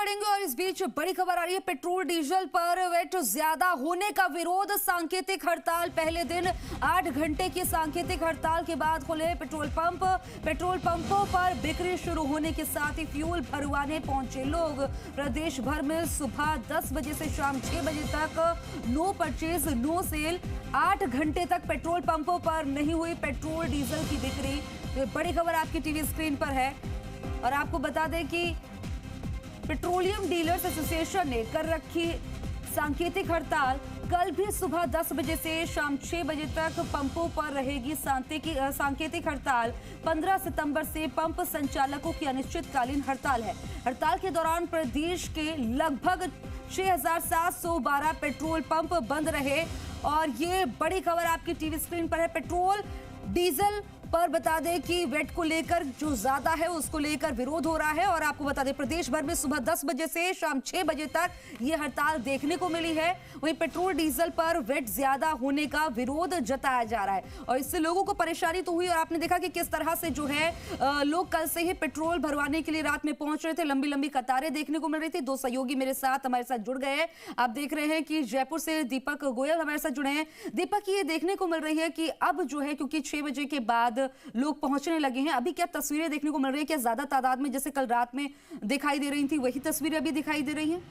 बढ़ेंगे और इस बीच बड़ी खबर आ रही है। पेट्रोल डीजल पर वेट ज्यादा होने का विरोध, सांकेतिक हड़ताल पहले दिन 8 घंटे की सांकेतिक हड़ताल के बाद खुले पेट्रोल पंप। पेट्रोल पंपों पर बिक्री शुरू होने के साथ ही फ्यूल भरवाने पहुंचे लोग। प्रदेश भर में सुबह 10 बजे से शाम 6 बजे तक नो परचेज नो सेल। 8 घंटे तक पेट्रोल पंपों पर नहीं हुई पेट्रोल डीजल की बिक्री। तो बड़ी खबर आपकी टीवी स्क्रीन पर है और आपको बता दें कि पेट्रोलियम डीलर्स एसोसिएशन ने कर रखी सांकेतिक हड़ताल। कल भी सुबह 10 बजे से शाम 6 बजे तक पंपों पर रहेगी सांकेतिक हड़ताल। 15 सितंबर से पंप संचालकों की अनिश्चितकालीन हड़ताल है। हड़ताल के दौरान प्रदेश के लगभग 6,712 पेट्रोल पंप बंद रहे और ये बड़ी खबर आपकी टीवी स्क्रीन पर है। पेट्रोल डीजल पर बता दें कि वेट को लेकर जो ज्यादा है उसको लेकर विरोध हो रहा है और आपको बता दें प्रदेश भर में सुबह 10 बजे से शाम 6 बजे तक ये हड़ताल देखने को मिली है। वहीं पेट्रोल डीजल पर वेट ज्यादा होने का विरोध जताया जा रहा है और इससे लोगों को परेशानी तो हुई और आपने देखा कि किस तरह से जो है लोग कल से ही पेट्रोल भरवाने के लिए रात में पहुंच रहे थे। लंबी लंबी कतारें देखने को मिल रही थी। दो सहयोगी मेरे साथ हमारे साथ जुड़ गए हैं। आप देख रहे हैं कि जयपुर से दीपक गोयल हमारे साथ जुड़े हैं। दीपक, ये देखने को मिल रही है कि अब जो है क्योंकि 6 बजे के बाद लोग पहुंचने लगे हैं, अभी क्या तस्वीरें देखने को मिल रही है? क्या ज्यादा तादाद में जैसे कल रात में दिखाई दे रही थी वही तस्वीरें अभी दिखाई दे रही हैं?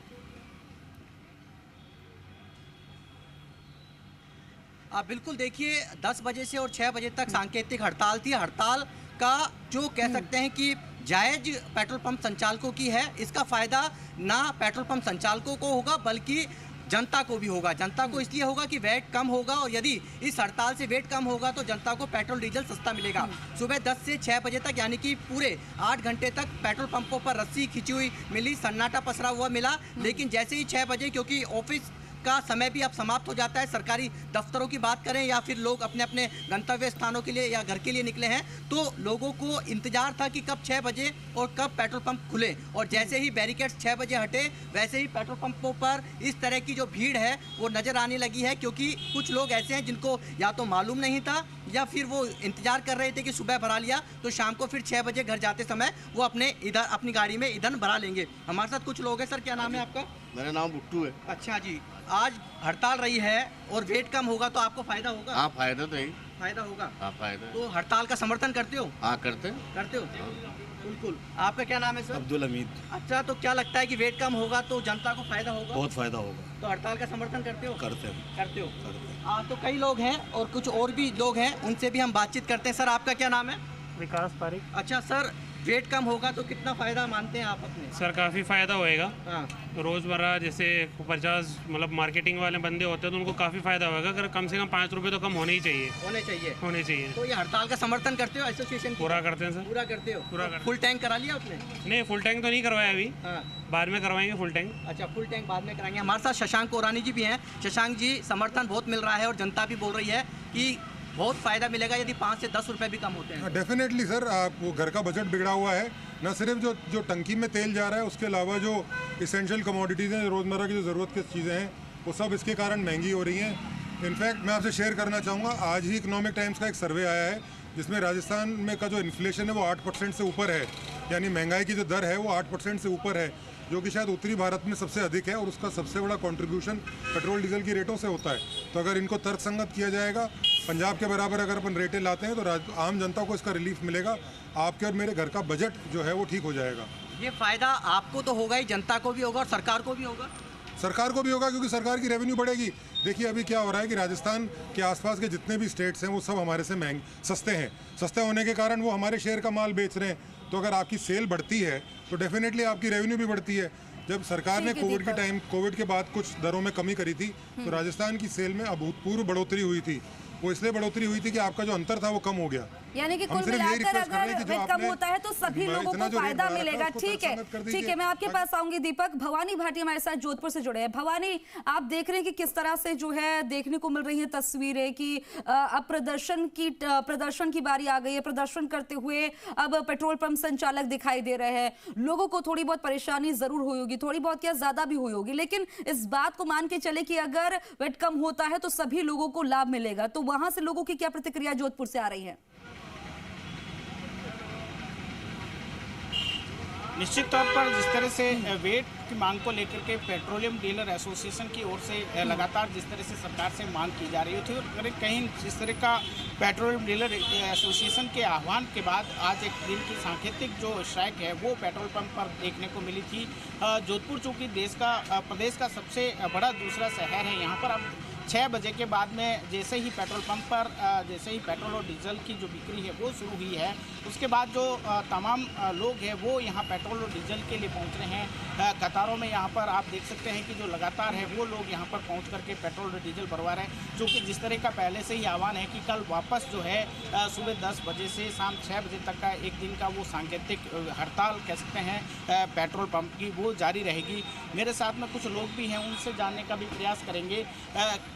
आप बिल्कुल देखिए 10 बजे से और 6 बजे तक सांकेतिक हड़ताल थी। हड़ताल का जो कह सकते हैं कि जायज पेट्रोल पंप संचालकों की है। इसका फायदा ना पेट्रोल पंप संचालकों को होगा बल्कि जनता को भी होगा। जनता को इसलिए होगा कि वेट कम होगा और यदि इस हड़ताल से वेट कम होगा तो जनता को पेट्रोल डीजल सस्ता मिलेगा। सुबह 10 से 6 बजे तक यानी कि पूरे 8 घंटे तक पेट्रोल पंपों पर रस्सी खिंची हुई मिली, सन्नाटा पसरा हुआ मिला। लेकिन जैसे ही 6 बजे क्योंकि ऑफिस का समय भी अब समाप्त हो जाता है, सरकारी दफ्तरों की बात करें या फिर लोग अपने अपने गंतव्य स्थानों के लिए या घर के लिए निकले हैं, तो लोगों को इंतजार था कि कब 6 बजे और कब पेट्रोल पंप खुले। और जैसे ही बैरिकेड्स 6 बजे हटे वैसे ही पेट्रोल पंपों पर इस तरह की जो भीड़ है वो नज़र आने लगी है। क्योंकि कुछ लोग ऐसे हैं जिनको या तो मालूम नहीं था या फिर वो इंतजार कर रहे थे कि सुबह भरा लिया तो शाम को फिर 6 बजे घर जाते समय वो अपनी गाड़ी में ईंधन भरा लेंगे। हमारे साथ कुछ लोग हैं। सर, क्या नाम है आपका? मेरा नाम बुट्टू है। अच्छा जी, आज हड़ताल रही है और वेट कम होगा तो आपको फायदा होगा? हाँ, फायदा तो है। फायदा होगा? हाँ, फायदा। तो हड़ताल का समर्थन करते हो? हाँ, करते हो? बिल्कुल। आपका क्या नाम है सर? अब्दुल हमीद। अच्छा, तो क्या लगता है कि वेट कम होगा तो जनता को फायदा होगा? बहुत फायदा होगा। तो हड़ताल का समर्थन करते हो? करते हो। तो कई लोग हैं और कुछ और भी लोग हैं, उनसे भी हम बातचीत करते हैं। सर, आपका क्या नाम है? विकास पारिक। अच्छा सर, वेट कम होगा तो कितना फ़ायदा मानते हैं आप अपने? सर, काफ़ी फ़ायदा होएगा। हाँ। रोज़मर्रा जैसे 50 मतलब मार्केटिंग वाले बंदे होते हैं तो उनको काफ़ी फ़ायदा होगा। अगर कम से कम 5 रुपये तो कम होने ही चाहिए। होने चाहिए। तो ये हड़ताल का समर्थन करते हो एसोसिएशन? पूरा करते हैं सर। पूरा करते हो? पूरा करते। फुल टैंक करा लिया आपने? नहीं, फुल टैंक तो नहीं करवाया अभी। हाँ। बाद में करवाएंगे फुल टैंक। अच्छा, फुल टैंक बाद में कराएंगे। हमारे साथ शशांक कोरानी जी भी हैं। शशांक जी, समर्थन बहुत मिल रहा है और जनता भी बोल रही है कि बहुत फ़ायदा मिलेगा यदि 5 से 10 रुपये भी कम होते हैं। डेफिनेटली सर, वो घर का बजट बिगड़ा हुआ है। न सिर्फ जो टंकी में तेल जा रहा है, उसके अलावा जो इसेंशियल कमोडिटीज़ हैं, रोज़मर्रा की जो ज़रूरत की चीज़ें हैं, वो सब इसके कारण महंगी हो रही हैं। इनफैक्ट मैं आपसे शेयर करना चाहूँगा, आज ही इकोनॉमिक टाइम्स का एक सर्वे आया है जिसमें राजस्थान में का जो इन्फ्लेशन है वो 8% से ऊपर है। यानी महंगाई की जो दर है वो 8% से ऊपर है, जो कि शायद उत्तरी भारत में सबसे अधिक है और उसका सबसे बड़ा कंट्रीब्यूशन पेट्रोल डीजल की रेटों से होता है। तो अगर इनको तर्कसंगत किया जाएगा, पंजाब के बराबर अगर अपन रेटें लाते हैं तो आम जनता को इसका रिलीफ मिलेगा। आपके और मेरे घर का बजट जो है वो ठीक हो जाएगा। ये फ़ायदा आपको तो होगा ही, जनता को भी होगा और सरकार को भी होगा? सरकार को भी होगा क्योंकि सरकार की रेवेन्यू बढ़ेगी। देखिए अभी क्या हो रहा है कि राजस्थान के आसपास के जितने भी स्टेट्स हैं वो सब हमारे से सस्ते हैं। सस्ते होने के कारण वो हमारे शेयर का माल बेच रहे हैं। तो अगर आपकी सेल बढ़ती है तो डेफिनेटली आपकी रेवेन्यू भी बढ़ती है। जब सरकार ने कोविड के बाद कुछ दरों में कमी करी थी तो राजस्थान की सेल में अभूतपूर्व बढ़ोतरी हुई थी। वो इसलिए बढ़ोतरी हुई थी कि आपका जो अंतर था वो कम हो गया। यानी कि कुल मिलाकर अगर वेट कम होता है तो सभी लोगों को फायदा मिलेगा। ठीक है, मैं आपके पास आऊंगी। दीपक, भवानी भाटी हमारे साथ जोधपुर से जुड़े हैं। भवानी, आप देख रहे हैं कि किस तरह से जो है देखने को मिल रही है तस्वीरें कि अब प्रदर्शन की बारी आ गई है। प्रदर्शन करते हुए अब पेट्रोल पंप संचालक दिखाई दे रहे हैं। लोगों को थोड़ी बहुत परेशानी जरूर हुई होगी, थोड़ी बहुत क्या ज्यादा भी हुई होगी, लेकिन इस बात को मान के चले कि अगर वेट कम होता है तो सभी लोगों को लाभ मिलेगा। तो वहां से लोगों की क्या प्रतिक्रिया जोधपुर से आ रही है? निश्चित तौर पर जिस तरह से वेट की मांग को लेकर के पेट्रोलियम डीलर एसोसिएशन की ओर से लगातार जिस तरह से सरकार से मांग की जा रही थी और कहीं जिस तरह का पेट्रोलियम डीलर एसोसिएशन के आह्वान के बाद आज एक दिन की सांकेतिक जो स्ट्राइक है वो पेट्रोल पंप पर देखने को मिली थी। जोधपुर चूँकि प्रदेश का सबसे बड़ा दूसरा शहर है, यहाँ पर अब 6 बजे के बाद में जैसे ही पेट्रोल पंप पर जैसे ही पेट्रोल और डीजल की जो बिक्री है वो शुरू हुई है, उसके बाद जो तमाम लोग हैं वो यहाँ पेट्रोल और डीजल के लिए पहुँच रहे हैं। कतारों में यहाँ पर आप देख सकते हैं कि जो लगातार है वो लोग यहाँ पर पहुँच करके पेट्रोल और डीजल भरवा रहे हैं, क्योंकि जिस तरह का पहले से ही आह्वान है कि कल वापस जो है सुबह 10 बजे से शाम 6 बजे तक का एक दिन का वो सांकेतिक हड़ताल कह सकते हैं पेट्रोल पंप की वो जारी रहेगी। मेरे साथ में कुछ लोग भी हैं, उनसे जानने का भी प्रयास करेंगे।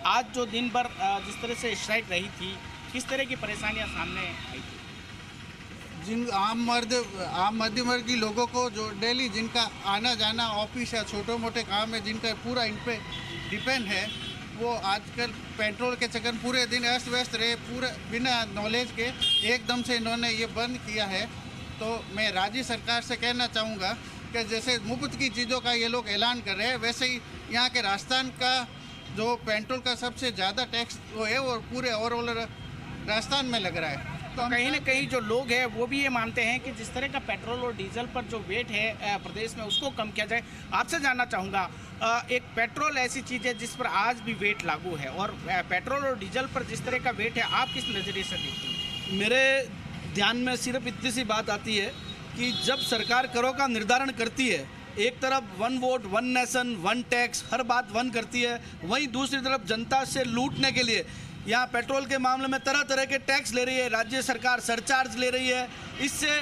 आज जो दिन भर जिस तरह से स्ट्राइक रही थी, किस तरह की परेशानियां सामने आई थी? जिन आम मध्यम वर्गीय लोगों को जो डेली जिनका आना जाना ऑफिस या छोटे मोटे काम है, जिनका पूरा इन पे डिपेंड है, वो आजकल पेट्रोल के चक्कर पूरे दिन अस्त व्यस्त रहे, पूरे बिना नॉलेज के एकदम से इन्होंने ये बंद किया है। तो मैं राज्य सरकार से कहना चाहूँगा कि जैसे मुफ्त की चीज़ों का ये लोग ऐलान कर रहे हैं, वैसे ही यहाँ के राजस्थान का जो पेट्रोल का सबसे ज़्यादा टैक्स वो है और पूरे ओवरऑल राजस्थान में लग रहा है। तो कहीं ना कहीं जो लोग हैं वो भी ये मानते हैं कि जिस तरह का पेट्रोल और डीजल पर जो वेट है प्रदेश में उसको कम किया जाए। आपसे जानना चाहूँगा, एक पेट्रोल ऐसी चीज़ है जिस पर आज भी वेट लागू है और पेट्रोल और डीजल पर जिस तरह का वेट है आप किस नज़रिए से देखते हैं? मेरे ध्यान में सिर्फ इतनी सी बात आती है कि जब सरकार करों का निर्धारण करती है, एक तरफ 1 वोट 1 नेशन 1 टैक्स हर बात 1 करती है, वहीं दूसरी तरफ जनता से लूटने के लिए यहाँ पेट्रोल के मामले में तरह तरह के टैक्स ले रही है, राज्य सरकार सरचार्ज ले रही है। इससे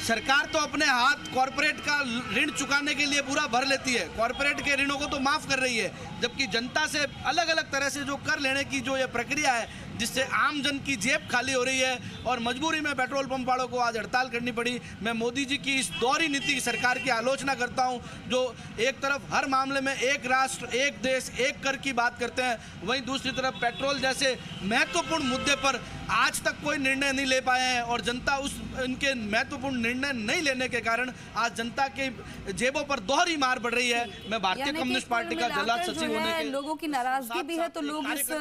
सरकार तो अपने हाथ कॉरपोरेट का ऋण चुकाने के लिए पूरा भर लेती है, कॉरपोरेट के ऋणों को तो माफ़ कर रही है, जबकि जनता से अलग अलग तरह से जो कर लेने की जो ये प्रक्रिया है, जिससे आम जन की जेब खाली हो रही है और मजबूरी में पेट्रोल पंप वालों को आज हड़ताल करनी पड़ी। मैं मोदी जी की इस दोहरी नीति सरकार की आलोचना करता हूं, जो एक तरफ हर मामले में एक राष्ट्र एक देश एक कर की बात करते हैं, वहीं दूसरी तरफ पेट्रोल जैसे महत्वपूर्ण मुद्दे पर आज तक कोई निर्णय नहीं ले पाए हैं और जनता उनके महत्वपूर्ण निर्णय नहीं लेने के कारण आज जनता के जेबों पर दोहरी मार पड़ रही है। मैं भारतीय कम्युनिस्ट पार्टी का जिला सचिव होने के लोगों की नाराजगी भी है, तो लोग इस